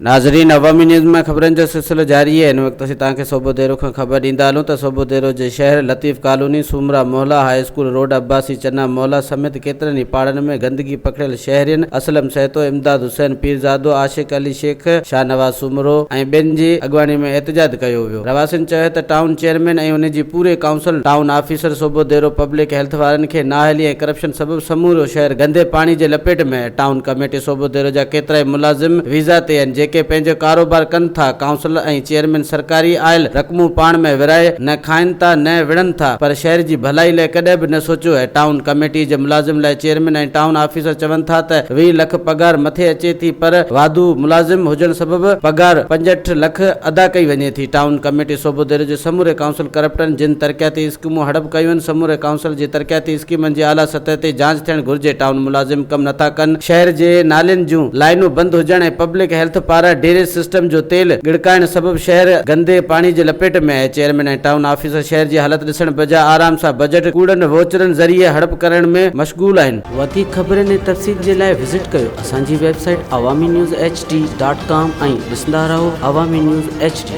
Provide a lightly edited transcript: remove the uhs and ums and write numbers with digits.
नाज़रीन, अवामी न्यूज़ में ख़बरनि जो सिलसिलो जारी है। इन वक्त असीं तव्हांखे सोबो देरो खां ख़बर ॾींदा हलूं त सोबो देरो जे शहर लतीफ़ कॉलोनी, सूमरा मोहल्ला, हाई स्कूल रोड, अब्बासी चन्ना मोहल्ला समेत केतिरनि ई पाड़नि में गंदगी पकड़ियल शहरियनि असलम सहतो, इमदाद हुसैन पीरज़ादो, आशिक अली शेख, शाहनवाज़ सुमरो ऐं ॿियनि जी अॻवानी में एहतजाज कयो वियो। रवासिन चयो त टाउन चेयरमैन ऐं उन जी पूरे काउंसिल, टाउन ऑफिसर, सोबो देरो पब्लिक हेल्थ वारनि खे नाअहली ऐं करप्शन सबबि समूरो शहर गंदे पाणी जे लपेट में। टाउन कमेटी सोबो देरो जा केतिरा ई मुलाज़िम वीज़ा ते आहिनि जेके पंहिंजो कारोबार कनि था। काउंसिल ऐं चेयरमैन सरकारी आयल रक़मूं पाण में विराए न खाइनि था न विढ़नि था, पर शहर जी भलाई लाइ कॾहिं बि न सोचियो आहे। टाउन कमेटी जे मुलाज़िम लाइ चेयरमैन ऐं टाउन ऑफिसर चवनि था त 20 लख पगार मथे अचे थी, पर वाधू मुलाज़िम हुजण सबबि पगार 65 लख अदा कई वञे थी। टाउन कमेटी सोबो देरो जे समूरे काउंसिल करप्टन जिन तरक़ियाती स्कीमूं हड़प कयूं आहिनि, समूरे काउंसिल जी तरक़ियाती स्कीमनि जी आला सतह ते जांच थियणु घुर्जे। टाउन मुलाज़िम कम नथा कनि, शहर जे नालियुनि जूं लाइनूं बंदि हुजण ऐं पब्लिक हेल्थ पारां ड्रेनेज सिस्टम जो तेल गिड़काइण सबबि शहर गंदे पाणी जे लपेट में आहे। चेयरमैन ऐं टाउन ऑफिसर शहर जी हालत ॾिसण बजाय आराम सां बजट कूड़नि वोचरनि ज़रिए हड़प करण में मशगूल आहिनि। वधीक ख़बरनि ऐं तफ़सील जे लाइ विज़िट कयो असांजी वेबसाइट awamiNewsHD.com ऐं ॾिसंदा रहो अवामी न्यूज़ HD।